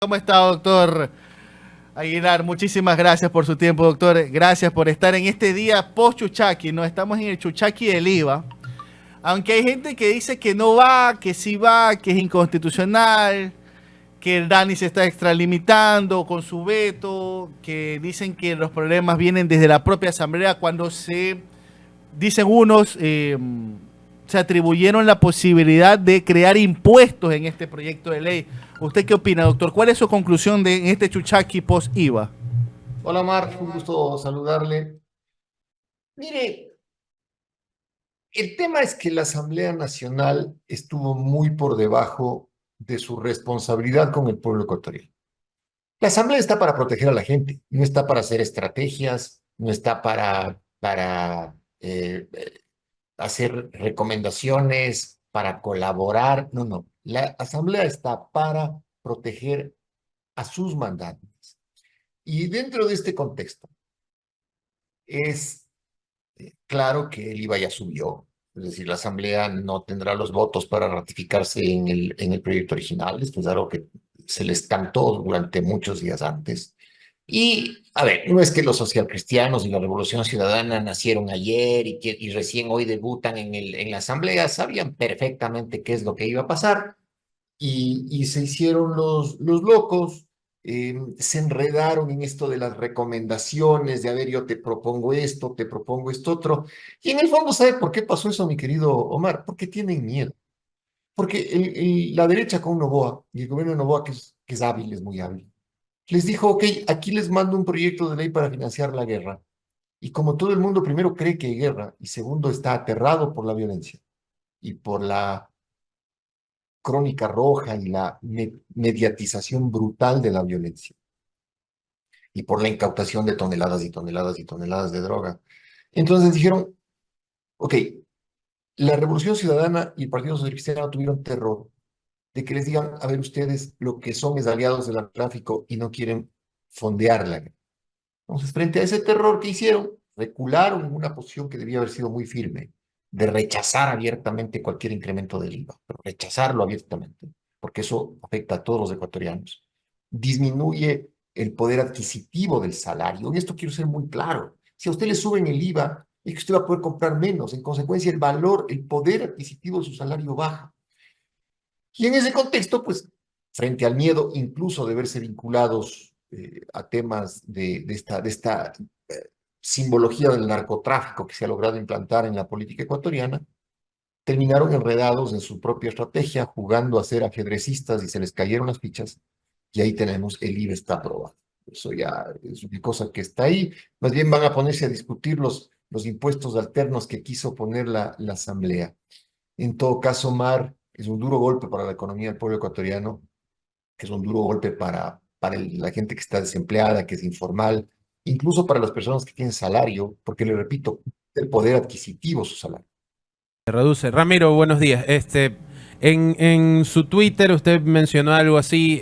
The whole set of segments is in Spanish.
¿Cómo está, doctor Aguilar? Muchísimas gracias por su tiempo, doctor. Gracias por estar en este día post-Chuchaqui, ¿no? Estamos en el Chuchaqui del IVA. Aunque hay gente que dice que no va, que sí va, que es inconstitucional, que el Dani se está extralimitando con su veto, que dicen que los problemas vienen desde la propia asamblea cuando dicen unos, se atribuyeron la posibilidad de crear impuestos en este proyecto de ley. ¿Usted qué opina, doctor? ¿Cuál es su conclusión en este Chuchaqui post-IVA? Hola Mar, un gusto saludarle. Mire, el tema es que la Asamblea Nacional estuvo muy por debajo de su responsabilidad con el pueblo ecuatoriano. La Asamblea está para proteger a la gente, no está para hacer estrategias, no está para hacer recomendaciones, para colaborar, no, no. La Asamblea está para proteger a sus mandantes. Y dentro de este contexto, es claro que el IVA ya subió, es decir, la Asamblea no tendrá los votos para ratificarse en el proyecto original. Esto es algo que se les cantó durante muchos días antes. Y, a ver, no es que los socialcristianos y la Revolución Ciudadana nacieron ayer y recién hoy debutan en la Asamblea, sabían perfectamente qué es lo que iba a pasar y se hicieron los locos, se enredaron en esto de las recomendaciones, de a ver, yo te propongo esto otro. Y en el fondo, ¿sabe por qué pasó eso, mi querido Omar? Porque tienen miedo. Porque la derecha con Noboa y el gobierno de Noboa, que es hábil, es muy hábil, les dijo, ok, aquí les mando un proyecto de ley para financiar la guerra. Y como todo el mundo primero cree que hay guerra y segundo está aterrado por la violencia y por la crónica roja y la mediatización brutal de la violencia y por la incautación de toneladas y toneladas y toneladas de droga. Entonces dijeron, ok, la Revolución Ciudadana y el Partido Social Cristiano tuvieron terror de que les digan, a ver ustedes, lo que son es aliados del narcotráfico y no quieren fondearla. Entonces, frente a ese terror que hicieron, recularon en una posición que debía haber sido muy firme, de rechazar abiertamente cualquier incremento del IVA, pero rechazarlo abiertamente, porque eso afecta a todos los ecuatorianos. Disminuye el poder adquisitivo del salario. En esto quiero ser muy claro. Si a usted le suben el IVA, es que usted va a poder comprar menos. En consecuencia, el valor, el poder adquisitivo de su salario baja. Y en ese contexto, pues, frente al miedo incluso de verse vinculados a temas de esta simbología del narcotráfico que se ha logrado implantar en la política ecuatoriana, terminaron enredados en su propia estrategia, jugando a ser ajedrecistas y se les cayeron las fichas, y ahí tenemos el IVA está aprobado. Eso ya es una cosa que está ahí. Más bien van a ponerse a discutir los impuestos alternos que quiso poner la Asamblea. En todo caso, Mar, es un duro golpe para la economía del pueblo ecuatoriano, es un duro golpe para la gente que está desempleada, que es informal, incluso para las personas que tienen salario, porque le repito, el poder adquisitivo su salario. Se reduce. Ramiro, buenos días. En su Twitter usted mencionó algo así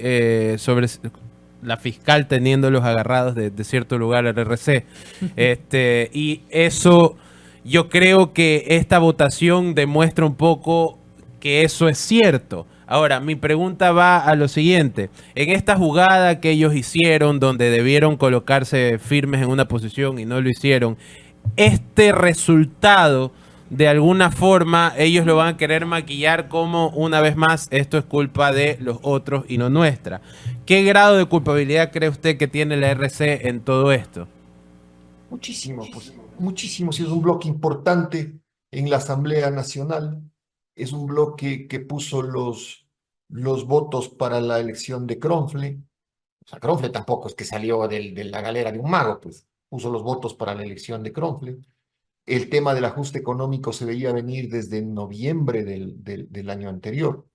sobre la fiscal teniéndolos agarrados de cierto lugar al RC. Y eso, yo creo que esta votación demuestra un poco que eso es cierto. Ahora, mi pregunta va a lo siguiente. En esta jugada que ellos hicieron, donde debieron colocarse firmes en una posición y no lo hicieron, este resultado, de alguna forma, ellos lo van a querer maquillar como, una vez más, esto es culpa de los otros y no nuestra. ¿Qué grado de culpabilidad cree usted que tiene la RC en todo esto? Muchísimo, pues muchísimo. Si es un bloque importante en la Asamblea Nacional, es un bloque que puso los votos para la elección de Cronfle. O sea, Cronfle tampoco es que salió de la galera de un mago, pues puso los votos para la elección de Cronfle. El tema del ajuste económico se veía venir desde noviembre del año anterior.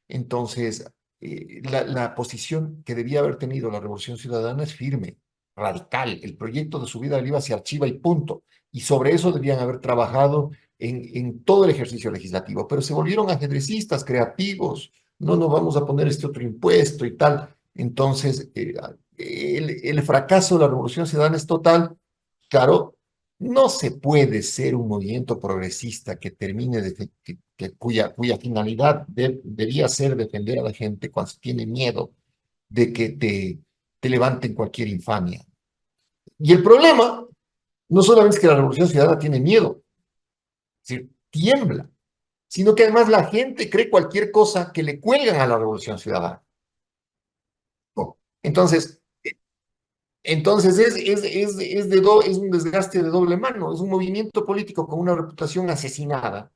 Entonces, la posición que debía haber tenido la Revolución Ciudadana es firme, radical. El proyecto de subida del IVA se archiva y punto. Y sobre eso debían haber trabajado en todo el ejercicio legislativo. Pero se volvieron ajedrecistas, creativos. No, no vamos a poner este otro impuesto y tal. Entonces, el fracaso de la Revolución Ciudadana es total. Claro, no se puede ser un movimiento progresista que termine cuya finalidad debía ser defender a la gente cuando se tiene miedo de que te levanten cualquier infamia. Y el problema no solamente es que la Revolución Ciudadana tiene miedo, es decir, tiembla, sino que además la gente cree cualquier cosa que le cuelgan a la Revolución Ciudadana. ¿No? Entonces es un desgaste de doble mano, es un movimiento político con una reputación asesinada,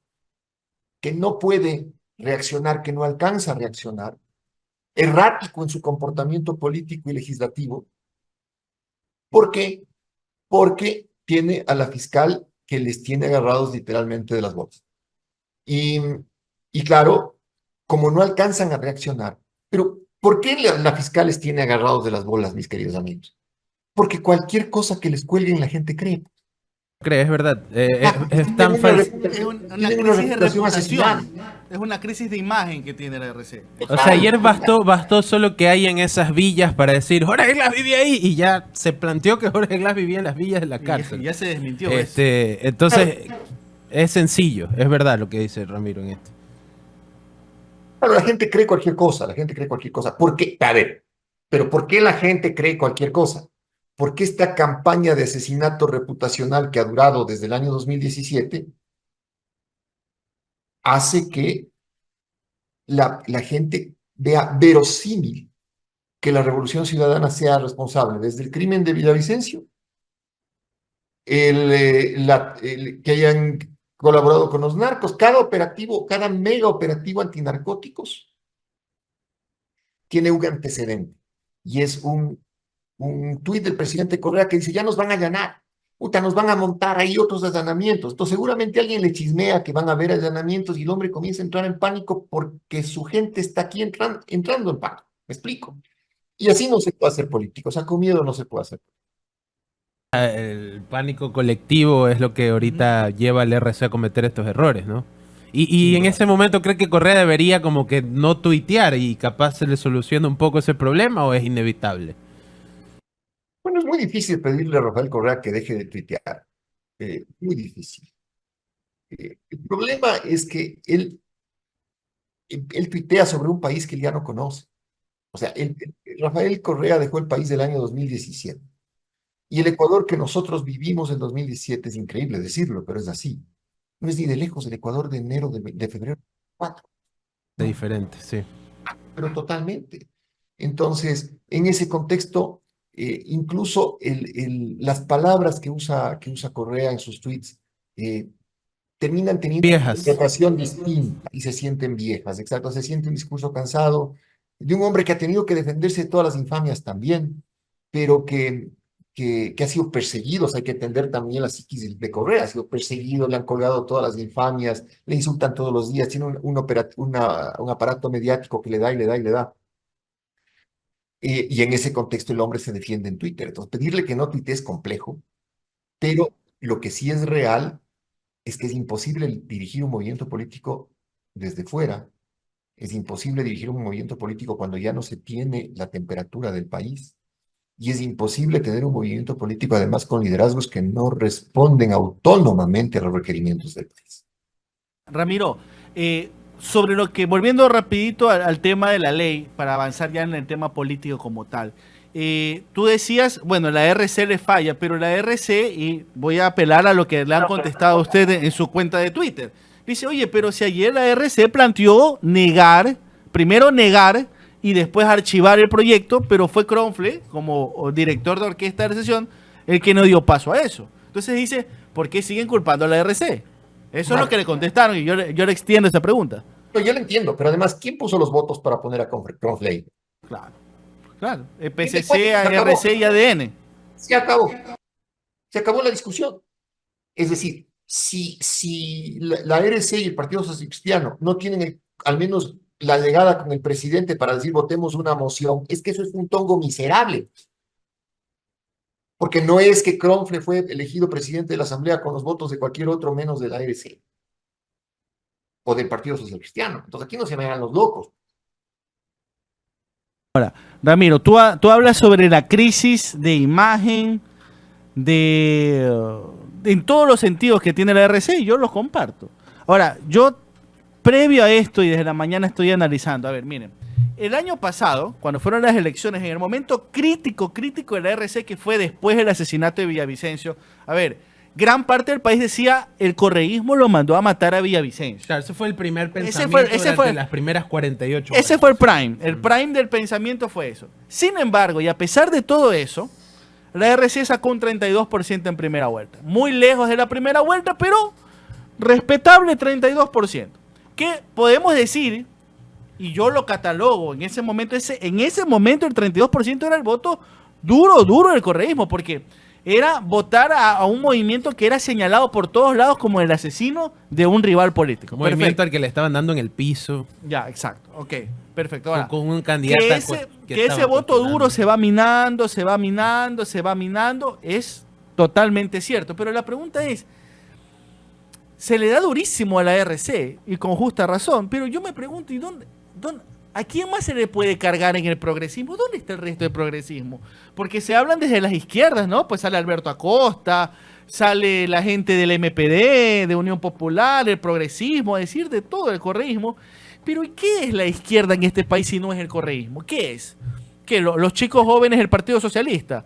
que no puede reaccionar, que no alcanza a reaccionar, errático en su comportamiento político y legislativo. ¿Por qué? Porque tiene a la fiscal que les tiene agarrados literalmente de las botas. Y, y claro, como no alcanzan a reaccionar, pero ¿por qué la fiscal les tiene agarrados de las bolas, mis queridos amigos? Porque cualquier cosa que les cuelguen la gente cree. ¿Crees? Es verdad. Es Tienen tan una falso. Una tienen una crisis de reputación asesinada. reputación. Es una crisis de imagen que tiene la RC. O sea, ayer bastó solo que hayan esas villas para decir Jorge Glass vivía ahí y ya se planteó que Jorge Glass vivía en las villas de la cárcel. Y ya se desmintió eso. Entonces, es sencillo, es verdad lo que dice Ramiro en esto. Claro, la gente cree cualquier cosa, la gente cree cualquier cosa. ¿Por qué? A ver, pero ¿por qué la gente cree cualquier cosa? Porque esta campaña de asesinato reputacional que ha durado desde el año 2017 hace que la gente vea verosímil que la Revolución Ciudadana sea responsable, desde el crimen de Villavicencio, que hayan colaborado con los narcos, cada operativo, cada mega operativo antinarcóticos tiene un antecedente, y es un tuit del presidente Correa que dice, ya nos van a allanar, puta, nos van a montar ahí otros allanamientos. Entonces seguramente alguien le chismea que van a haber allanamientos y el hombre comienza a entrar en pánico porque su gente está aquí entrando en pánico. ¿Me explico? Y así no se puede hacer político, o sea, con miedo no se puede hacer. El pánico colectivo es lo que ahorita lleva al RC a cometer estos errores, ¿no? Y en ese momento, ¿cree que Correa debería como que no tuitear y capaz se le soluciona un poco ese problema o es inevitable? Bueno, es muy difícil pedirle a Rafael Correa que deje de tuitear. Muy difícil. El problema es que él tuitea sobre un país que él ya no conoce. O sea, Rafael Correa dejó el país del año 2017. Y el Ecuador que nosotros vivimos en 2017, es increíble decirlo, pero es así. No es ni de lejos el Ecuador de enero, de febrero 4. Es No, diferente, sí. pero totalmente. Entonces, en ese contexto, incluso las palabras que usa Correa en sus tweets terminan teniendo una Viejas. interpretación distinta y se sienten viejas, exacto, se siente un discurso cansado de un hombre que ha tenido que defenderse de todas las infamias también, pero que ha sido perseguido. O sea, hay que entender también la psiquis de Correa, ha sido perseguido, le han colgado todas las infamias, le insultan todos los días, tiene un aparato mediático que le da y le da y le da. Y en ese contexto el hombre se defiende en Twitter. Entonces, pedirle que no tuitee es complejo, pero lo que sí es real es que es imposible dirigir un movimiento político desde fuera. Es imposible dirigir un movimiento político cuando ya no se tiene la temperatura del país. Y es imposible tener un movimiento político además con liderazgos que no responden autónomamente a los requerimientos del país. Ramiro, sobre lo que, volviendo rapidito al tema de la ley, para avanzar ya en el tema político como tal, tú decías, bueno, la RC le falla, pero la RC, y voy a apelar a lo que le han contestado a usted en su cuenta de Twitter, dice, oye, pero si ayer la RC planteó primero negar y después archivar el proyecto, pero fue Kronfle, como director de orquesta de sesión, el que no dio paso a eso. Entonces dice, ¿por qué siguen culpando a la RC? Eso es lo que le contestaron y yo le extiendo esa pregunta. No, yo lo entiendo, pero además, ¿quién puso los votos para poner a Kronfle? Claro, claro. El PCC, ARC y ADN. Se acabó. Se acabó la discusión. Es decir, si la RC y el Partido Social Cristiano no tienen al menos la legada con el presidente para decir votemos una moción, es que eso es un tongo miserable. Porque no es que Kronfle fue elegido presidente de la Asamblea con los votos de cualquier otro menos de la RC o del Partido Social Cristiano. Entonces aquí no se me hagan los locos. Ramiro, tú hablas sobre la crisis de imagen en todos los sentidos que tiene la RC y yo los comparto. Ahora, yo previo a esto y desde la mañana estoy analizando, a ver, miren, el año pasado, cuando fueron las elecciones, en el momento crítico de la RC, que fue después del asesinato de Villavicencio, a ver, gran parte del país decía el correísmo lo mandó a matar a Villavicencio. Claro, ese fue el primer pensamiento durante las primeras 48 horas. Ese fue el prime. El prime del pensamiento fue eso. Sin embargo, y a pesar de todo eso, la RC sacó un 32% en primera vuelta. Muy lejos de la primera vuelta, pero respetable 32%. ¿Qué podemos decir? Y yo lo catalogo en ese momento. En ese momento el 32% era el voto duro del correísmo, porque era votar a un movimiento que era señalado por todos lados como el asesino de un rival político. Un movimiento al que le estaban dando en el piso. Ya, exacto. Ok, perfecto. Ahora, con un candidato que ese voto duro se va minando, es totalmente cierto. Pero la pregunta es, se le da durísimo a la RC, y con justa razón, pero yo me pregunto, ¿y a quién más se le puede cargar en el progresismo? ¿Dónde está el resto del progresismo? Porque se hablan desde las izquierdas, ¿no? Pues sale Alberto Acosta, sale la gente del MPD, de Unión Popular, el progresismo, a decir de todo el correísmo. Pero ¿y qué es la izquierda en este país si no es el correísmo? ¿Qué es? ¿Qué? ¿Los chicos jóvenes del Partido Socialista?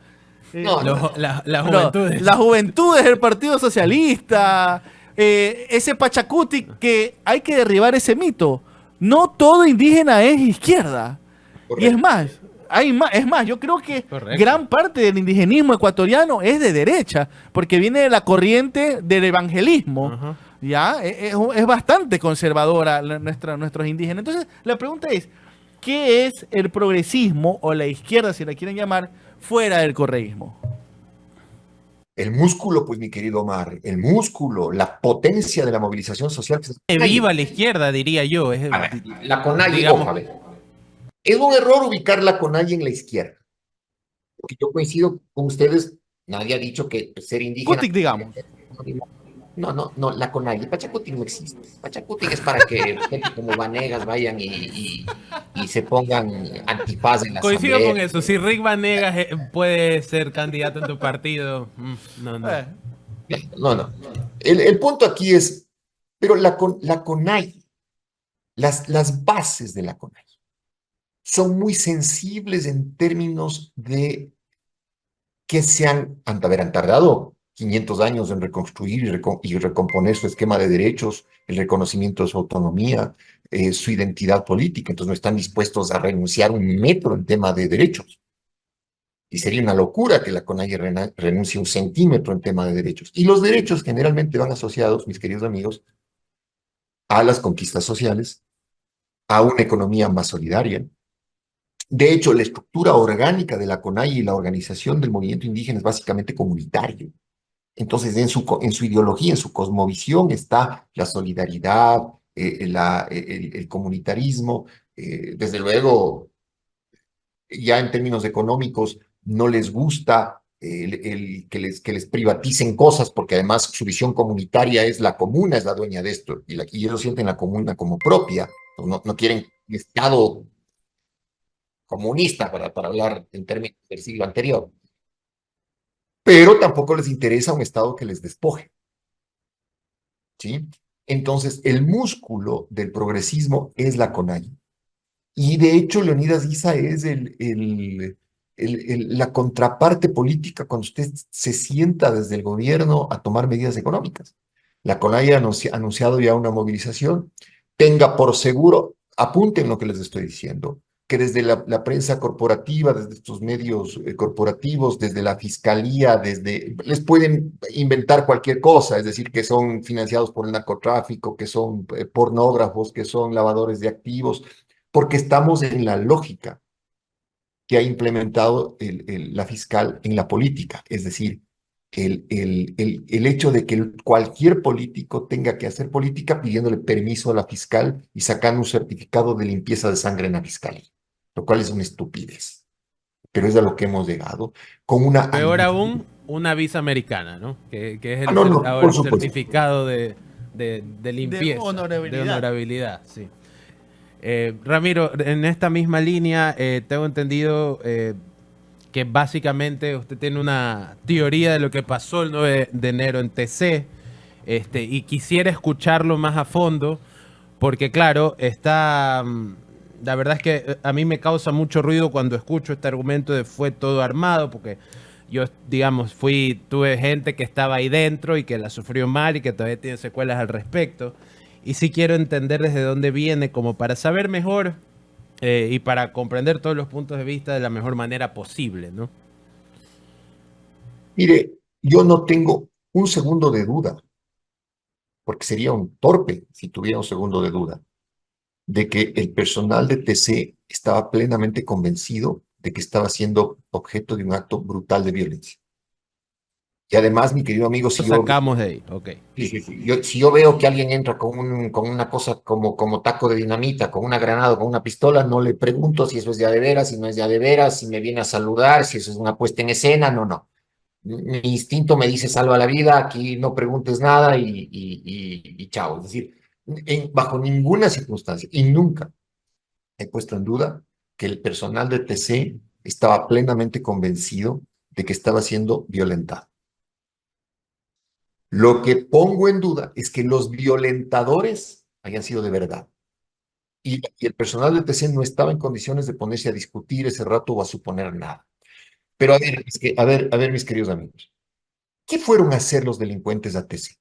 Las juventudes. Las juventudes del Partido Socialista. Ese Pachacuti, que hay que derribar ese mito. No todo indígena es izquierda. Correcto. Y es más, yo creo que gran parte del indigenismo ecuatoriano es de derecha, porque viene de la corriente del evangelismo. Uh-huh. ¿Ya? Es bastante conservadora nuestros indígenas. Entonces, la pregunta es, ¿qué es el progresismo o la izquierda, si la quieren llamar, fuera del correísmo? El músculo, pues, mi querido Omar, el músculo, la potencia de la movilización social. Viva la izquierda, diría yo. A ver, la CONAIE, ojo, a ver. Es un error ubicar la CONAIE en la izquierda. Porque yo coincido con ustedes, nadie ha dicho que ser indígena... Cutic, digamos. No, la CONAIE, Pachacuti no existe. Pachacuti es para que gente como Vanegas vayan y se pongan antifaz en la Coincido asamblea. con eso, si Rick Vanegas puede ser candidato en tu partido, no. No. El punto aquí es, pero la CONAIE, las bases de la CONAIE son muy sensibles en términos de que han tardado 500 años en reconstruir y recomponer su esquema de derechos, el reconocimiento de su autonomía, su identidad política. Entonces no están dispuestos a renunciar un metro en tema de derechos. Y sería una locura que la CONAIE renuncie un centímetro en tema de derechos. Y los derechos generalmente van asociados, mis queridos amigos, a las conquistas sociales, a una economía más solidaria. De hecho, la estructura orgánica de la CONAIE y la organización del movimiento indígena es básicamente comunitario. Entonces, en su ideología, en su cosmovisión está la solidaridad, el comunitarismo. Desde luego, ya en términos económicos, no les gusta que les privaticen cosas, porque además su visión comunitaria es la comuna, es la dueña de esto, y ellos sienten la comuna como propia. No quieren Estado comunista, para hablar en términos del siglo anterior. Pero tampoco les interesa un Estado que les despoje. ¿Sí? Entonces, el músculo del progresismo es la CONAIE. Y de hecho, Leonidas Issa es la contraparte política cuando usted se sienta desde el gobierno a tomar medidas económicas. La CONAIE ha anunciado ya una movilización. Tenga por seguro, apunten lo que les estoy diciendo, que desde la prensa corporativa, desde estos medios corporativos, desde la fiscalía, les pueden inventar cualquier cosa, es decir, que son financiados por el narcotráfico, que son pornógrafos, que son lavadores de activos, porque estamos en la lógica que ha implementado la fiscal en la política, es decir, el hecho de que cualquier político tenga que hacer política pidiéndole permiso a la fiscal y sacando un certificado de limpieza de sangre en la fiscalía, lo cual es una estupidez. Pero es a lo que hemos llegado. Con una peor aún, una visa americana, ¿no? Que es el certificado de limpieza. De honorabilidad, sí. Ramiro, en esta misma línea, tengo entendido que básicamente usted tiene una teoría de lo que pasó el 9 de enero en TC, y quisiera escucharlo más a fondo, porque claro, está la verdad es que a mí me causa mucho ruido cuando escucho este argumento de fue todo armado, porque yo, digamos, tuve gente que estaba ahí dentro y que la sufrió mal y que todavía tiene secuelas al respecto. Y sí quiero entender desde dónde viene, como para saber mejor y para comprender todos los puntos de vista de la mejor manera posible, ¿no? Mire, yo no tengo un segundo de duda, porque sería un torpe si tuviera un segundo de duda, de que el personal de TC estaba plenamente convencido de que estaba siendo objeto de un acto brutal de violencia. Y además, mi querido amigo, Lo sacamos de ahí, ok. si yo veo que alguien entra con una cosa como taco de dinamita, con una granada, con una pistola, no le pregunto si eso es ya de veras, si no es ya de veras, si me viene a saludar, si eso es una puesta en escena, no, no. Mi instinto me dice salva la vida, aquí no preguntes nada y chao. Es decir, bajo ninguna circunstancia y nunca he puesto en duda que el personal de TC estaba plenamente convencido de que estaba siendo violentado. Lo que pongo en duda es que los violentadores hayan sido de verdad. Y el personal del TC no estaba en condiciones de ponerse a discutir ese rato o a suponer nada. Pero a ver, a ver, mis queridos amigos, ¿qué fueron a hacer los delincuentes a TC?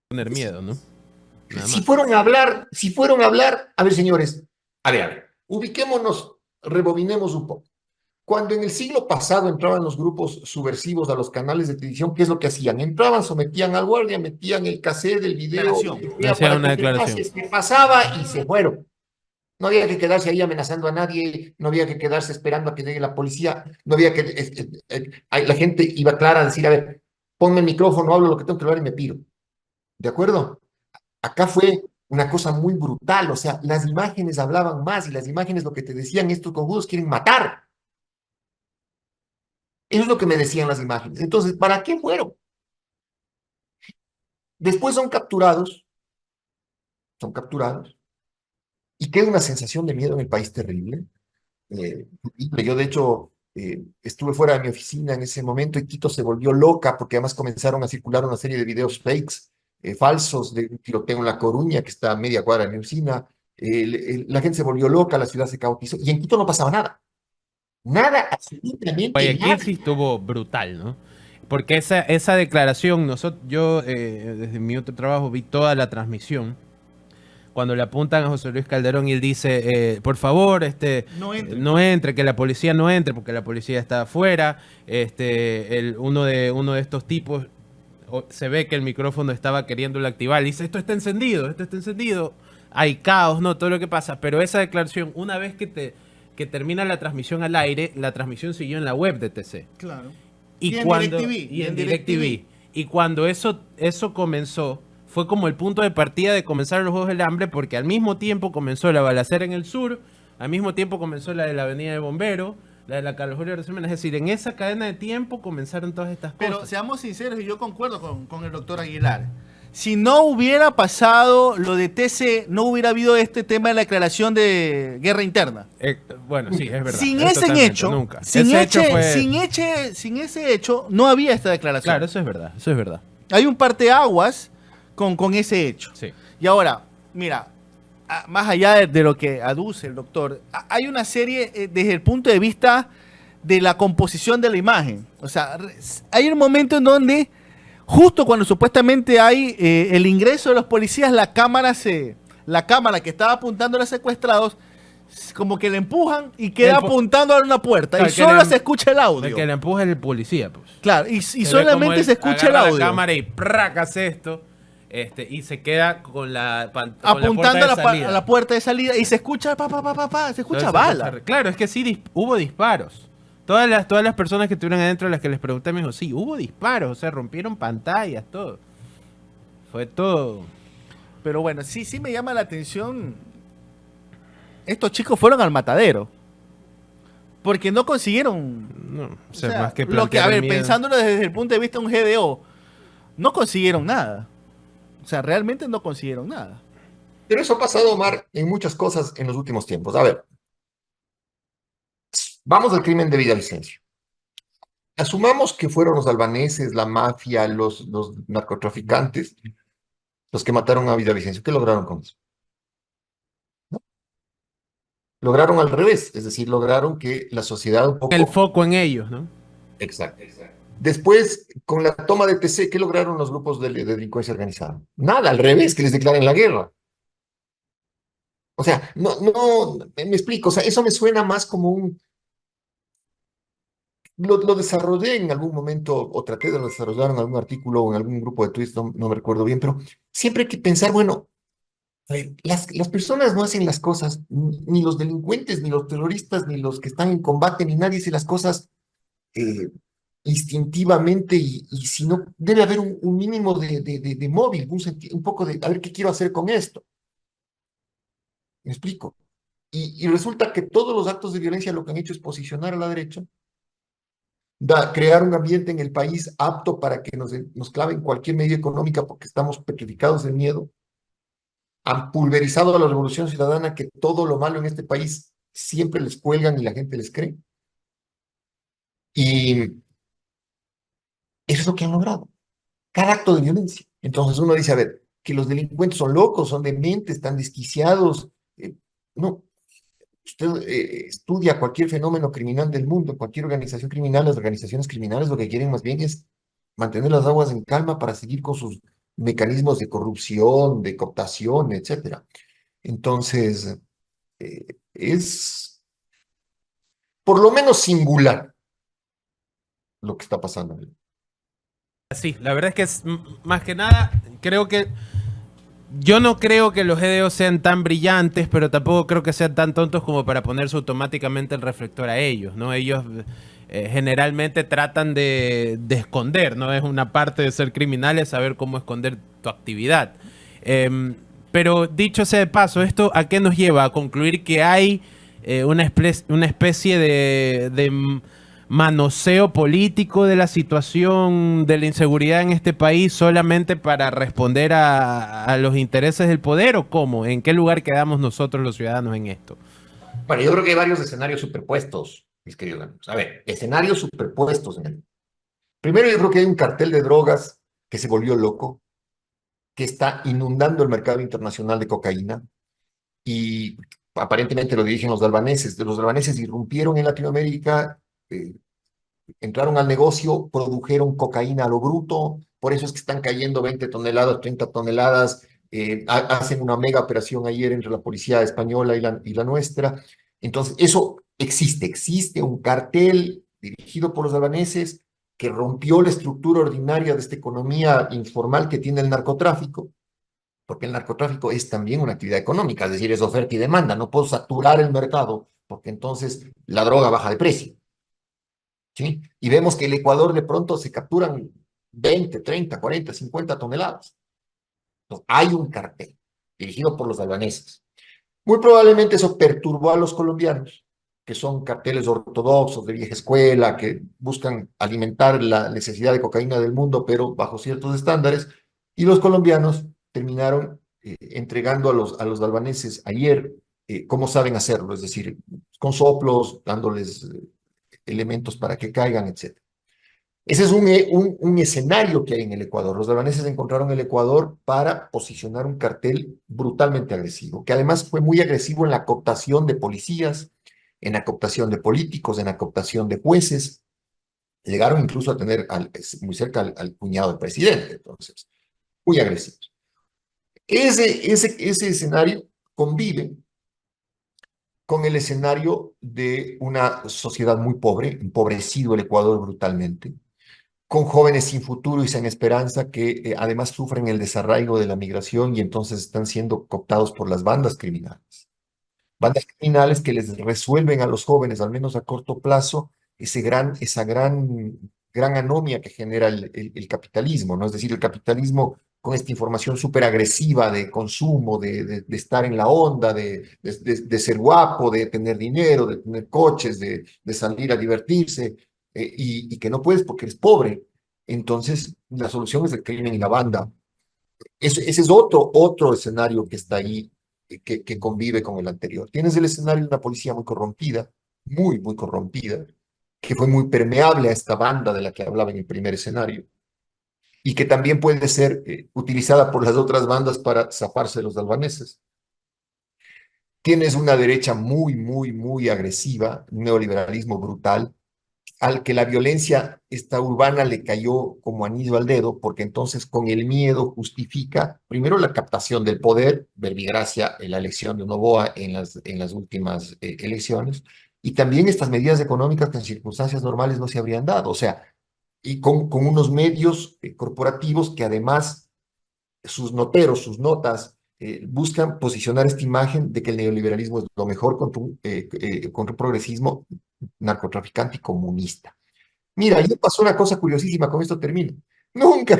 Poner miedo, ¿no? Nada Si más. fueron a hablar, a ver, señores, a ver, ubiquémonos, rebobinemos un poco. Cuando en el siglo pasado entraban los grupos subversivos a los canales de televisión, ¿qué es lo que hacían? Entraban, sometían al guardia, metían el cassette del video, Hacían una para que declaración. pase, se pasaba y se fueron. No había que quedarse ahí amenazando a nadie, no había que quedarse esperando a que llegue la policía, no había que... la gente iba clara a decir, a ver, ponme el micrófono, hablo lo que tengo que hablar y me piro. ¿De acuerdo? Acá fue una cosa muy brutal, o sea, las imágenes hablaban más y las imágenes lo que te decían, estos cojudos quieren matar. Eso es lo que me decían las imágenes. Entonces, ¿para qué fueron? Después son capturados, y queda una sensación de miedo en el país terrible. Yo, de hecho, estuve fuera de mi oficina en ese momento y Quito se volvió loca porque además comenzaron a circular una serie de videos fakes, falsos, de un tiroteo en La Coruña, que está a media cuadra de mi oficina. La gente se volvió loca, la ciudad se caotizó y en Quito no pasaba nada. Nada, absolutamente Guayaquil nada. sí estuvo brutal, ¿no? Porque esa declaración, yo desde mi otro trabajo vi toda la transmisión. Cuando le apuntan a José Luis Calderón y él dice, por favor, no entre, que la policía no entre, porque la policía está afuera. Uno de estos tipos se ve que el micrófono estaba queriéndolo activar. Y dice, esto está encendido. Hay caos, ¿no? Todo lo que pasa. Pero esa declaración, una vez que termina la transmisión al aire, la transmisión siguió en la web de TC. Claro. Y en DirecTV. Y cuando eso comenzó, fue como el punto de partida de comenzar los Juegos del Hambre, porque al mismo tiempo comenzó la balacera en el sur, al mismo tiempo comenzó la de la Avenida de Bomberos, la de la Carlos Julio Resémez. Es decir, en esa cadena de tiempo comenzaron todas estas cosas. Pero seamos sinceros, y yo concuerdo con el doctor Aguilar. Si no hubiera pasado lo de TC, no hubiera habido este tema de la declaración de guerra interna. Bueno, sí, es verdad. Sin ese hecho, nunca. sin ese hecho, no había esta declaración. Claro, eso es verdad. Hay un parteaguas con ese hecho. Sí. Y ahora, mira, más allá de lo que aduce el doctor, hay una serie desde el punto de vista de la composición de la imagen. O sea, hay un momento en donde, justo cuando supuestamente hay el ingreso de los policías, la cámara que estaba apuntando a los secuestrados, como que le empujan y queda apuntando a una puerta. Claro, y solo se escucha el audio. El que le empuja es el policía, pues. Claro, y solamente se escucha el audio. La cámara y hace esto. Y se queda con apuntando a la puerta de salida y se escucha se escucha bala. Claro, es que sí hubo disparos. Todas las personas que estuvieron adentro, a las que les pregunté, me dijo, sí, hubo disparos, o sea, rompieron pantallas, todo. Fue todo. Pero bueno, sí me llama la atención. Estos chicos fueron al matadero. Porque no consiguieron. No, o sea, más que pensándolo desde el punto de vista de un GDO, no consiguieron nada. O sea, realmente no consiguieron nada. Pero eso ha pasado, Omar, en muchas cosas en los últimos tiempos. A ver, vamos al crimen de Villavicencio. Asumamos que fueron los albaneses, la mafia, los narcotraficantes, los que mataron a Villavicencio. ¿Qué lograron con eso? ¿No? Lograron al revés, es decir, lograron que la sociedad un El poco... foco en ellos, ¿no? Exacto. Después, con la toma de TC, ¿qué lograron los grupos de delincuencia organizada? Nada, al revés, que les declaren la guerra. O sea, me explico, o sea, eso me suena más como un... Lo desarrollé en algún momento, o traté de desarrollar en algún artículo o en algún grupo de tweets, no me recuerdo bien, pero siempre hay que pensar, bueno, a ver, las personas no hacen las cosas, ni los delincuentes, ni los terroristas, ni los que están en combate, ni nadie hace las cosas eh, instintivamente y si no, debe haber un mínimo de móvil, un poco de, a ver qué quiero hacer con esto. ¿Me explico? Y resulta que todos los actos de violencia lo que han hecho es posicionar a la derecha, crear un ambiente en el país apto para que nos claven cualquier medida económica porque estamos petrificados de miedo, han pulverizado a la revolución ciudadana que todo lo malo en este país siempre les cuelgan y la gente les cree. Y eso es lo que han logrado. Cada acto de violencia. Entonces uno dice, a ver, que los delincuentes son locos, son dementes, están desquiciados. No, usted estudia cualquier fenómeno criminal del mundo, cualquier organización criminal, las organizaciones criminales lo que quieren más bien es mantener las aguas en calma para seguir con sus mecanismos de corrupción, de cooptación, etcétera. Entonces, es por lo menos singular lo que está pasando. Sí, la verdad es que es más que nada, creo que yo no creo que los GDO sean tan brillantes, pero tampoco creo que sean tan tontos como para ponerse automáticamente el reflector a ellos, ¿no? Ellos generalmente tratan de esconder, ¿no? Es una parte de ser criminales saber cómo esconder tu actividad. Pero dicho sea de paso, ¿esto a qué nos lleva? A concluir que hay una especie de manoseo político de la situación de la inseguridad en este país solamente para responder a los intereses del poder, ¿o cómo? ¿En qué lugar quedamos nosotros los ciudadanos en esto? Bueno, yo creo que hay varios escenarios superpuestos, mis queridos amigos. A ver, escenarios superpuestos. Primero, yo creo que hay un cartel de drogas que se volvió loco, que está inundando el mercado internacional de cocaína y aparentemente lo dirigen los albaneses. Los albaneses irrumpieron en Latinoamérica, entraron al negocio, produjeron cocaína a lo bruto, por eso es que están cayendo 20 toneladas, 30 toneladas, hacen una mega operación ayer entre la policía española y la nuestra. Entonces, eso existe un cartel dirigido por los albaneses que rompió la estructura ordinaria de esta economía informal que tiene el narcotráfico, porque el narcotráfico es también una actividad económica, es decir, es oferta y demanda. No puedo saturar el mercado porque entonces la droga baja de precio. ¿Sí? Y vemos que el Ecuador de pronto se capturan 20, 30, 40, 50 toneladas. Entonces, hay un cartel dirigido por los albaneses. Muy probablemente eso perturbó a los colombianos, que son carteles ortodoxos de vieja escuela, que buscan alimentar la necesidad de cocaína del mundo, pero bajo ciertos estándares. Y los colombianos terminaron entregando a los albaneses ayer cómo saben hacerlo, es decir, con soplos, dándoles elementos para que caigan, etc. Ese es un escenario que hay en el Ecuador. Los albaneses encontraron el Ecuador para posicionar un cartel brutalmente agresivo, que además fue muy agresivo en la cooptación de policías, en la cooptación de políticos, en la cooptación de jueces. Llegaron incluso a tener muy cerca al cuñado del presidente, entonces, muy agresivos. Ese escenario convive con el escenario de una sociedad muy pobre, empobrecido el Ecuador brutalmente, con jóvenes sin futuro y sin esperanza que además sufren el desarraigo de la migración y entonces están siendo cooptados por las bandas criminales. Bandas criminales que les resuelven a los jóvenes, al menos a corto plazo, esa gran anomia que genera el capitalismo, ¿no? Es decir, el capitalismo con esta información súper agresiva de consumo, de estar en la onda, de ser guapo, de tener dinero, de tener coches, de salir a divertirse, y que no puedes porque eres pobre. Entonces, la solución es el crimen y la banda. Ese es otro escenario que está ahí, que convive con el anterior. Tienes el escenario de una policía muy corrompida, muy corrompida, que fue muy permeable a esta banda de la que hablaba en el primer escenario, y que también puede ser utilizada por las otras bandas para zafarse de los albaneses. tienes una derecha muy, muy, muy agresiva, un neoliberalismo brutal, al que la violencia esta urbana le cayó como anillo al dedo, porque entonces con el miedo justifica primero la captación del poder, verbigracia en la elección de Noboa en las últimas elecciones, y también estas medidas económicas que en circunstancias normales no se habrían dado, o sea, y con unos medios corporativos que además sus noteros, sus notas, buscan posicionar esta imagen de que el neoliberalismo es lo mejor contra un progresismo narcotraficante y comunista. Mira, ayer pasó una cosa curiosísima, con esto termino. Nunca,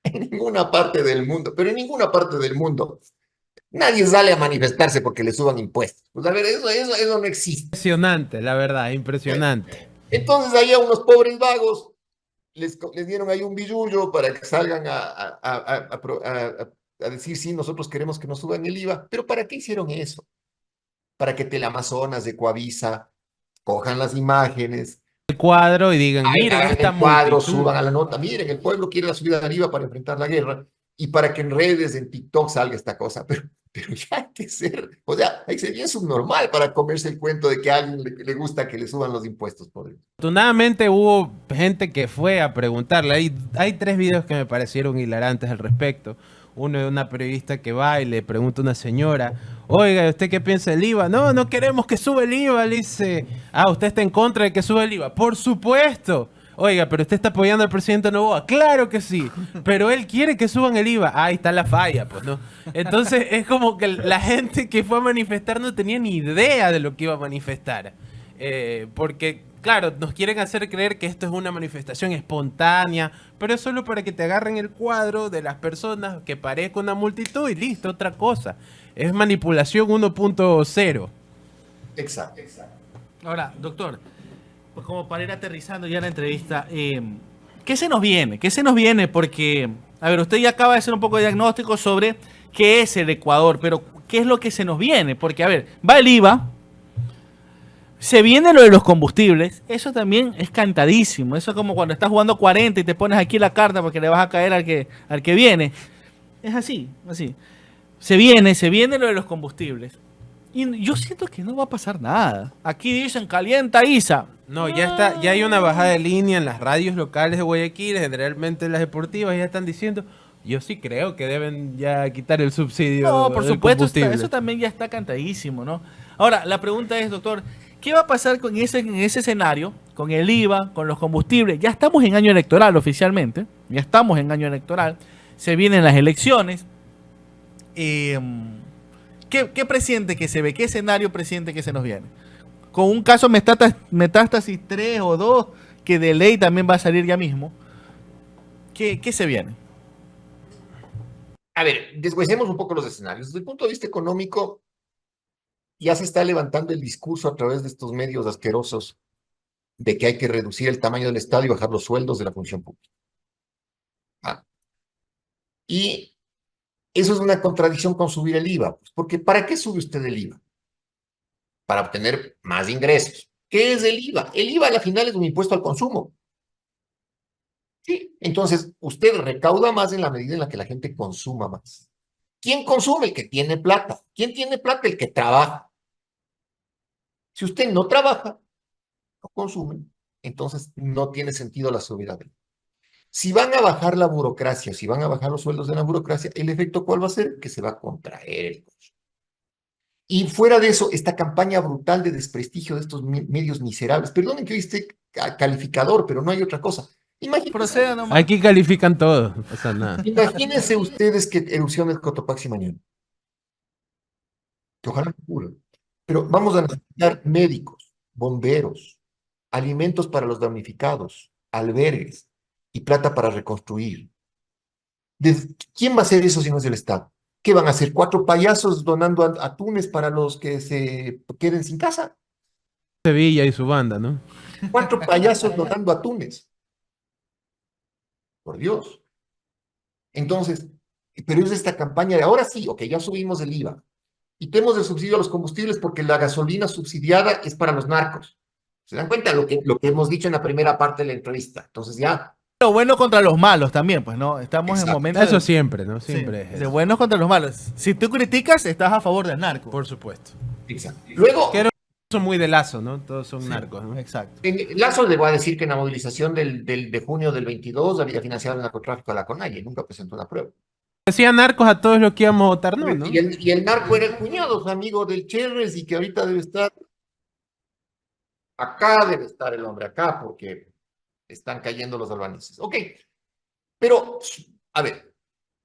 en ninguna parte del mundo, pero en ninguna parte del mundo, nadie sale a manifestarse porque le suban impuestos. Pues a ver, eso no existe. Impresionante, la verdad, impresionante. Entonces, ahí a unos pobres vagos les dieron ahí un billullo para que salgan a decir, sí, nosotros queremos que nos suban el IVA. Pero ¿para qué hicieron eso? Para que Teleamazonas de Coavisa cojan las imágenes, El cuadro y digan, miren hagan esta el cuadro, multitud. suban a la nota, miren, el pueblo quiere la subida del IVA para enfrentar la guerra, y para que en redes, en TikTok salga esta cosa, pero ya hay que ser, o sea, hay que ser bien subnormal para comerse el cuento de que a alguien le gusta que le suban los impuestos, por ejemplo. Afortunadamente hubo gente que fue a preguntarle. Hay tres videos que me parecieron hilarantes al respecto. Uno de una periodista que va y le pregunta a una señora, oiga, ¿usted qué piensa del IVA? No, no queremos que suba el IVA. Le dice, ah, ¿usted está en contra de que suba el IVA? Por supuesto. Oiga, pero usted está apoyando al presidente Noboa. Claro que sí, pero él quiere que suban el IVA. Ahí está la falla, pues, ¿no? Entonces es como que la gente que fue a manifestar no tenía ni idea de lo que iba a manifestar. Porque, claro, nos quieren hacer creer que esto es una manifestación espontánea, pero es solo para que te agarren el cuadro de las personas, que parezca una multitud y listo, otra cosa. Es manipulación 1.0. Exacto. Ahora, doctor, pues como para ir aterrizando ya la entrevista, ¿qué se nos viene? ¿Qué se nos viene? Porque, a ver, usted ya acaba de hacer un poco de diagnóstico sobre qué es el Ecuador, pero ¿qué es lo que se nos viene? Porque, a ver, va el IVA, se viene lo de los combustibles, eso también es cantadísimo, eso es como cuando estás jugando 40 y te pones aquí la carta porque le vas a caer al que viene. Es así, así. Se viene lo de los combustibles. Y yo siento que no va a pasar nada. Aquí dicen, calienta Isa. No, ya está, ya hay una bajada de línea en las radios locales de Guayaquil, generalmente en las deportivas, ya están diciendo, yo sí creo que deben ya quitar el subsidio. No, por del supuesto, combustible. eso también ya está cantadísimo, ¿no? Ahora, la pregunta es, doctor, ¿qué va a pasar en ese escenario, con el IVA, con los combustibles? Ya estamos en año electoral oficialmente, ya estamos en año electoral, se vienen las elecciones. ¿Qué presidente que se ve? ¿Qué escenario presidente que se nos viene? Con un caso metástasis 3 o 2, que de ley también va a salir ya mismo. ¿Qué se viene? A ver, deshuesemos un poco los escenarios. Desde el punto de vista económico, ya se está levantando el discurso a través de estos medios asquerosos de que hay que reducir el tamaño del Estado y bajar los sueldos de la función pública. Ah. Y eso es una contradicción con subir el IVA, pues, porque ¿para qué sube usted el IVA? Para obtener más ingresos. ¿Qué es el IVA? El IVA a la final es un impuesto al consumo. Sí, entonces usted recauda más en la medida en la que la gente consuma más. ¿Quién consume? El que tiene plata. ¿Quién tiene plata? El que trabaja. Si usted no trabaja, no consume, entonces no tiene sentido la subida del IVA. Si van a bajar la burocracia, si van a bajar los sueldos de la burocracia, ¿el efecto cuál va a ser? Que se va a contraer el consumo. Y fuera de eso, esta campaña brutal de desprestigio de estos medios miserables, perdonen que hoy esté calificador, pero no hay otra cosa. Proceda nomás. Aquí califican todo, no pasa nada. Imagínense ustedes que erupcione el Cotopaxi mañana. Que ojalá no ocurra. Pero vamos a necesitar médicos, bomberos, alimentos para los damnificados, albergues y plata para reconstruir. ¿Quién va a hacer eso si no es el Estado? ¿Qué van a hacer? ¿4 payasos donando atunes para los que se queden sin casa? Sevilla y su banda, ¿no? 4 payasos donando atunes. Por Dios. Entonces, pero es esta campaña de ahora sí, ok, ya subimos el IVA. Y tenemos el subsidio a los combustibles porque la gasolina subsidiada es para los narcos. ¿Se dan cuenta lo que hemos dicho en la primera parte de la entrevista? Entonces ya Lo bueno contra los malos también, pues, ¿no? Estamos en Exacto. momentos Eso siempre, ¿no? sí, Siempre es de eso. buenos contra los malos. Si tú criticas, estás a favor del narco. Por supuesto. Exacto. Luego, Que son muy de Lazo, ¿no? Todos son Sí, narcos, ¿no? exacto. en Lazo le voy a decir que en la movilización de junio del 22 había financiado el narcotráfico a la CONAIE, nunca presentó una prueba. Decía narcos a todos los que íbamos a votar, no, ¿no? Y el narco era el cuñado, su amigo del Cherres, y que ahorita debe estar acá, debe estar el hombre acá, porque están cayendo los albaneses. Ok, pero, a ver,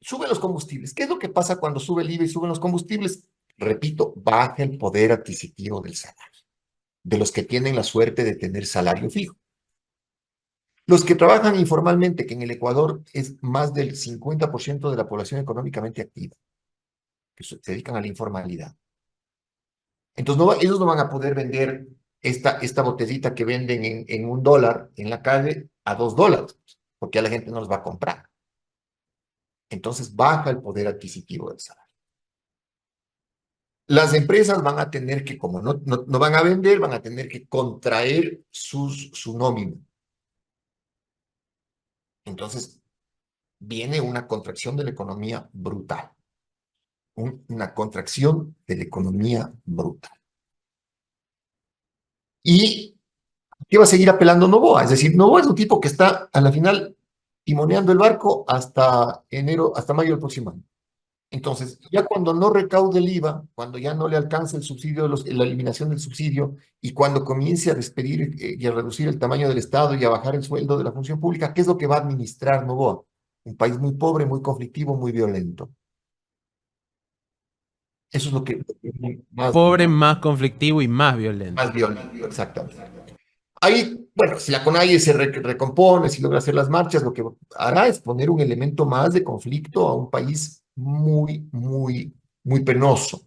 suben los combustibles. ¿Qué es lo que pasa cuando sube el IVA y suben los combustibles? Repito, baja el poder adquisitivo del salario, de los que tienen la suerte de tener salario fijo. Los que trabajan informalmente, que en el Ecuador es más del 50% de la población económicamente activa, que se dedican a la informalidad. Entonces, ellos no van a poder vender esta botellita que venden en $1 en la calle a $2, porque a la gente no los va a comprar. Entonces, baja el poder adquisitivo del salario. Las empresas van a tener que, como no van a vender, van a tener que contraer su nómina. Entonces, viene una contracción de la economía brutal. Una contracción de la economía brutal. ¿Y qué va a seguir apelando Noboa? Es decir, Noboa es un tipo que está a la final timoneando el barco hasta enero, hasta mayo del próximo año. Entonces, ya cuando no recaude el IVA, cuando ya no le alcance el subsidio, la eliminación del subsidio, y cuando comience a despedir y a reducir el tamaño del Estado y a bajar el sueldo de la función pública, ¿qué es lo que va a administrar Noboa? Un país muy pobre, muy conflictivo, muy violento. Eso es lo que Pobre, más conflictivo y más violento. más violento, exactamente. Ahí, bueno, si la CONAIE se recompone, si logra hacer las marchas, lo que hará es poner un elemento más de conflicto a un país muy, muy, muy penoso.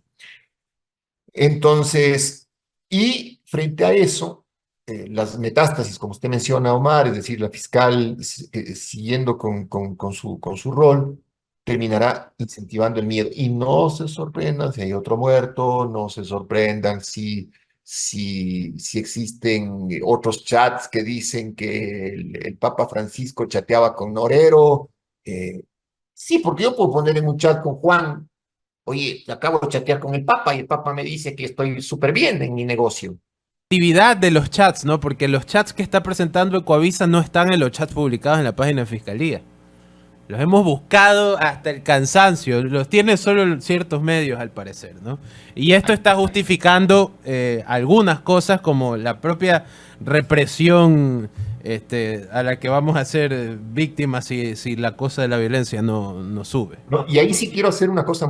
Entonces, y frente a eso, las metástasis, como usted menciona, Omar, es decir, la fiscal siguiendo con su rol, terminará incentivando el miedo. Y no se sorprendan si hay otro muerto, no se sorprendan si existen otros chats que dicen que el Papa Francisco chateaba con Norero. Sí, porque yo puedo poner en un chat con Juan: oye, acabo de chatear con el Papa y el Papa me dice que estoy súper bien en mi negocio. Actividad de los chats, ¿no? Porque los chats que está presentando Ecoavisa no están en los chats publicados en la página de Fiscalía. Los hemos buscado hasta el cansancio. Los tiene solo ciertos medios, al parecer, ¿no? Y esto está justificando algunas cosas, como la propia represión a la que vamos a ser víctimas si la cosa de la violencia no sube. ¿No? Y ahí sí quiero hacer una cosa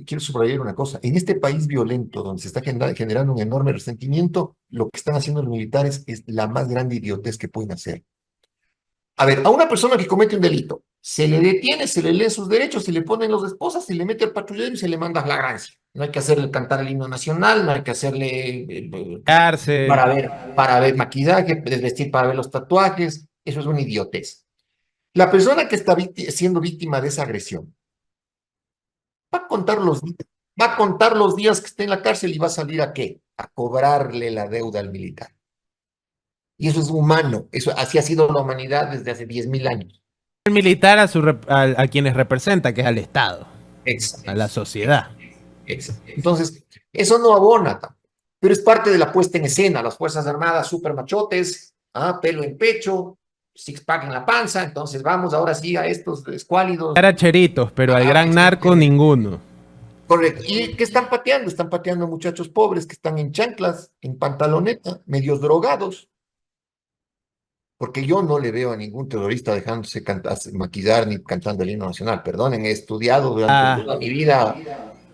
quiero subrayar una cosa. En este país violento, donde se está generando un enorme resentimiento, lo que están haciendo los militares es la más grande idiotez que pueden hacer. A ver, a una persona que comete un delito, se le detiene, se le lee sus derechos, se le ponen los esposas, se le mete al patrullero y se le manda flagrancia. No hay que hacerle cantar el himno nacional, no hay que hacerle Cárcel. para ver maquillaje, desvestir para ver los tatuajes. Eso es una idiotez. La persona que está siendo víctima de esa agresión va a contar los días, va a contar los días que esté en la cárcel y va a salir ¿a qué? A cobrarle la deuda al militar. Y eso es humano, así ha sido la humanidad desde hace 10.000 años. El militar a quienes representa, que es al Estado, Exacto. a la sociedad. Exacto. Entonces, eso no abona tampoco, pero es parte de la puesta en escena. Las Fuerzas Armadas súper machotes, pelo en pecho, six-pack en la panza, entonces vamos ahora sí a estos escuálidos. Era cheritos, pero al gran narco ninguno. Correcto. ¿Y qué están pateando? Están pateando muchachos pobres que están en chanclas, en pantaloneta, medios drogados. Porque yo no le veo a ningún terrorista dejándose maquillar ni cantando el himno nacional. Perdonen, he estudiado durante toda mi vida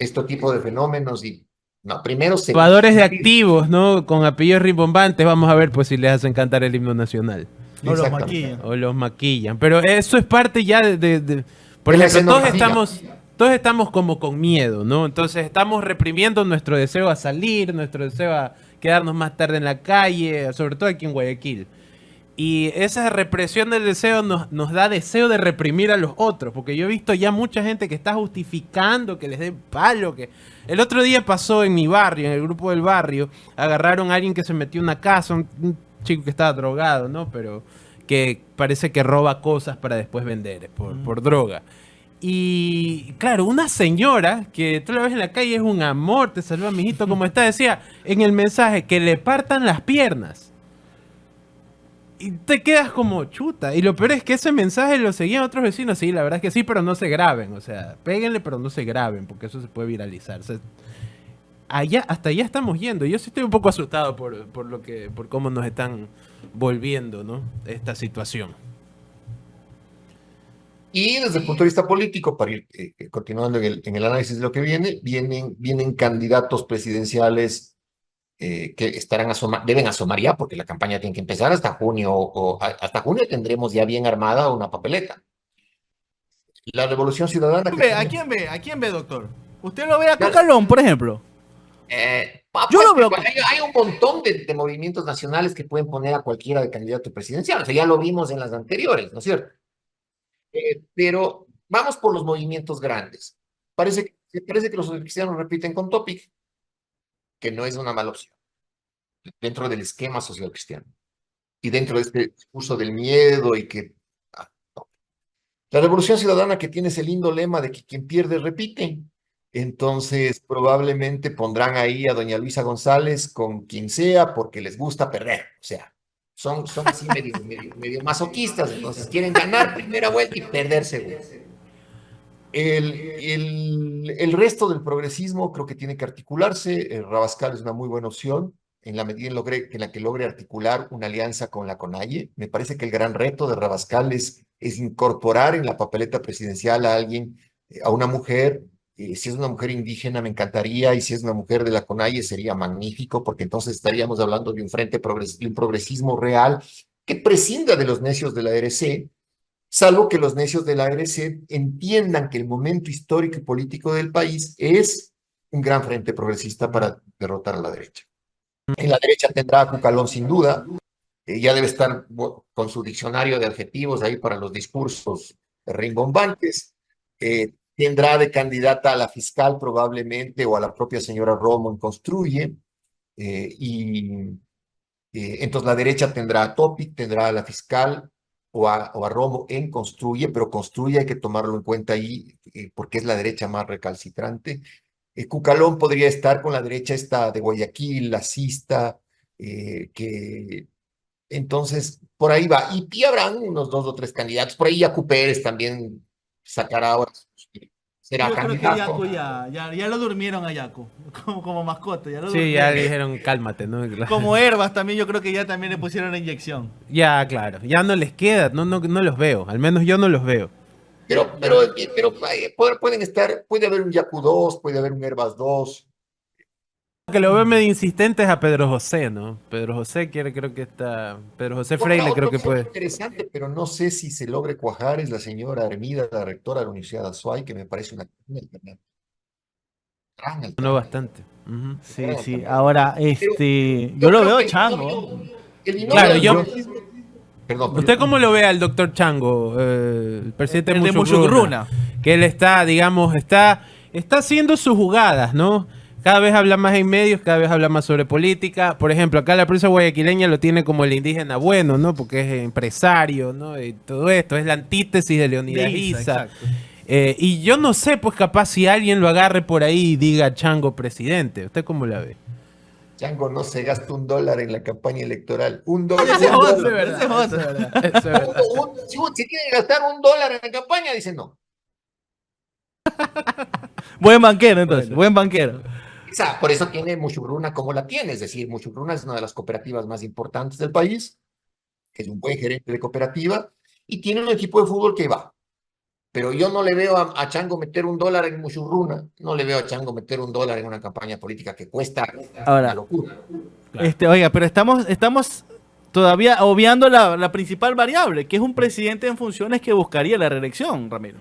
este tipo de fenómenos y no, primero se... Jugadores de activos, ¿no? Con apellidos rimbombantes, vamos a ver pues si les hacen cantar el himno nacional. O los maquillan. O los maquillan. Pero eso es parte ya por De la ejemplo, escenografía. todos estamos como con miedo, ¿no? Entonces estamos reprimiendo nuestro deseo a salir, nuestro deseo a quedarnos más tarde en la calle, sobre todo aquí en Guayaquil. Y esa represión del deseo nos da deseo de reprimir a los otros, porque yo he visto ya mucha gente que está justificando que les den palo. El otro día pasó en mi barrio, en el grupo del barrio, agarraron a alguien que se metió en una casa, un chico que estaba drogado, ¿no? Pero que parece que roba cosas para después vender por droga. Y claro, una señora que tú la ves en la calle, es un amor, te saluda, mijito, ¿cómo está? Decía en el mensaje que le partan las piernas. Y te quedas como chuta. Y lo peor es que ese mensaje lo seguían otros vecinos. Sí, la verdad es que sí, pero no se graben. O sea, péguenle, pero no se graben, porque eso se puede viralizar. O sea, hasta allá estamos yendo. Yo sí estoy un poco asustado por cómo nos están volviendo, ¿no? Esta situación. Y desde el punto de vista político, para ir continuando en el análisis de lo que vienen candidatos presidenciales que deben asomar ya, porque la campaña tiene que empezar hasta junio, hasta junio tendremos ya bien armada una papeleta. La Revolución Ciudadana... ¿A quién ve? ¿A quién ve, doctor? ¿Usted lo ve a Cucalón, por ejemplo? Yo lo veo. Hay un montón de movimientos nacionales que pueden poner a cualquiera de candidato presidencial. O sea, ya lo vimos en las anteriores, ¿no es cierto? Pero vamos por los movimientos grandes. Parece que los cristianos repiten con Topic, que no es una mala opción dentro del esquema social cristiano y dentro de este discurso del miedo y que... no. La Revolución Ciudadana, que tiene ese lindo lema de que quien pierde repite, entonces probablemente pondrán ahí a doña Luisa González con quien sea porque les gusta perder, o sea, son así medio masoquistas, entonces quieren ganar primera vuelta y perder segunda. El resto del progresismo creo que tiene que articularse. Rabascal es una muy buena opción en la medida en la que logre articular una alianza con la CONAIE. Me parece que el gran reto de Rabascal es incorporar en la papeleta presidencial a alguien, a una mujer. Si es una mujer indígena me encantaría, y si es una mujer de la CONAIE sería magnífico, porque entonces estaríamos hablando de un frente de un progresismo real que prescinda de los necios de la ARC, salvo que los necios de la ARC entiendan que el momento histórico y político del país es un gran frente progresista para derrotar a la derecha. En la derecha tendrá a Cucalón sin duda, ya debe estar con su diccionario de adjetivos ahí para los discursos rimbombantes, tendrá de candidata a la fiscal probablemente o a la propia señora Romo en Construye, entonces la derecha tendrá a Topic, tendrá a la fiscal o a Romo en Construye, pero Construye hay que tomarlo en cuenta ahí porque es la derecha más recalcitrante. Cucalón podría estar con la derecha esta de Guayaquil, lacista, que entonces por ahí va. Y habrán unos 2 o 3 candidatos. Por ahí Yacu Pérez también sacará ahora, será Yo candidato. creo que Yacu ya lo durmieron a Yacu, como mascota. Ya lo Sí, ya durmieron. le dijeron cálmate, ¿no? Como Herbas también, yo creo que ya también le pusieron la inyección. Ya, claro, ya no les queda, no los veo, al menos yo no los veo. Pero pueden estar, puede haber un Yacu 2, puede haber un Herbas 2. Que lo veo medio insistente es a Pedro José, ¿no? Pedro José creo que está... Pedro José Freire creo que puede... Interesante, pero no sé si se logre cuajar, es la señora Hermida, la rectora de la Universidad de Azuay, que me parece una gran No bastante. Uh-huh. Sí. Ahora, yo lo veo chango. Claro, Perdón. ¿Usted cómo lo ve al doctor Chango, el presidente de Mushugruna? Mushugruna? Que él está, digamos, está haciendo sus jugadas, ¿no? Cada vez habla más en medios, cada vez habla más sobre política. Por ejemplo, acá la prensa guayaquileña lo tiene como el indígena bueno, ¿no? Porque es empresario, ¿no? Y todo esto es la antítesis de Leonidas Issa. Y yo no sé, pues capaz si alguien lo agarre por ahí y diga Chango presidente. ¿Usted cómo la ve? Chango no se gasta $1 en la campaña electoral. $1. Ese es José, ¿verdad? Si tiene que gastar $1 en la campaña, dice no. Buen banquero, entonces. Buen banquero. Por eso tiene Mushugruna como la tiene. Es decir, Mushugruna es una de las cooperativas más importantes del país. Es un buen gerente de cooperativa y tiene un equipo de fútbol que va. Pero yo no le veo a Chango meter $1 en Mushugruna, no le veo a Chango meter $1 en una campaña política que cuesta ahora, una locura. Claro. Oiga, pero estamos todavía obviando la principal variable, que es un presidente en funciones que buscaría la reelección, Ramiro.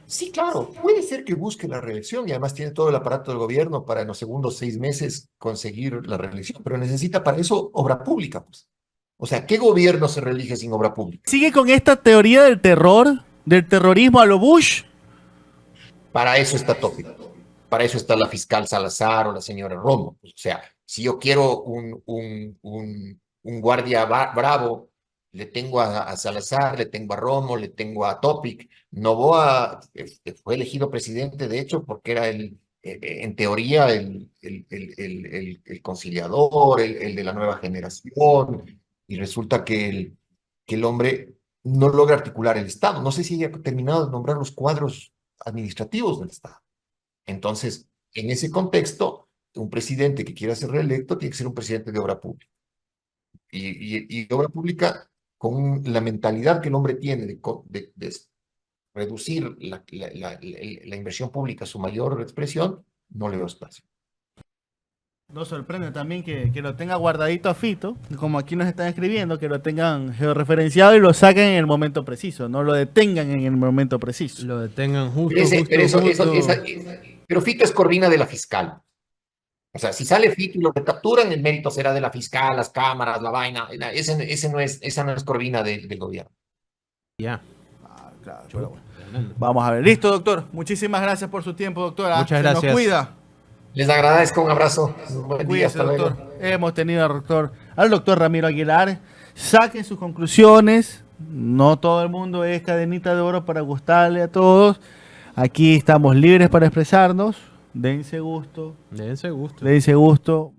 Sí, claro, puede ser que busque la reelección y además tiene todo el aparato del gobierno para en los segundos 6 meses conseguir la reelección, pero necesita para eso obra pública, pues. O sea, ¿qué gobierno se reelige sin obra pública? ¿Sigue con esta teoría del terror, del terrorismo a lo Bush? Para eso está Topic. Para eso está la fiscal Salazar o la señora Romo. O sea, si yo quiero un guardia bravo le tengo a Salazar, le tengo a Romo, le tengo a Topic. Noboa fue elegido presidente, de hecho, porque era en teoría, el conciliador, el de la nueva generación, y resulta que el hombre no logra articular el Estado. No sé si haya terminado de nombrar los cuadros administrativos del Estado. Entonces, en ese contexto, un presidente que quiera ser reelecto tiene que ser un presidente de obra pública. Y obra pública con la mentalidad que el hombre tiene de reducir la inversión pública a su mayor expresión, no le veo espacio. Nos sorprende también que lo tenga guardadito a Fito, como aquí nos están escribiendo, que lo tengan georreferenciado y lo saquen en el momento preciso, no lo detengan en el momento preciso. Lo detengan justo, Pero Fito es Corvina de la fiscal. O sea, si sale Fito y lo recapturan, el mérito será de la fiscal, las cámaras, la vaina. Esa no es Corvina del gobierno. Ya. Claro, pero bueno. Vamos a ver. Listo, doctor. Muchísimas gracias por su tiempo, doctora. Muchas Se gracias. nos cuida. Les agradezco, un abrazo. Buen día, Cuídese, hasta luego. doctor. Hemos tenido al doctor Ramiro Aguilar. Saquen sus conclusiones. No todo el mundo es cadenita de oro para gustarle a todos. Aquí estamos libres para expresarnos. Dense gusto. Dense gusto. Dense gusto.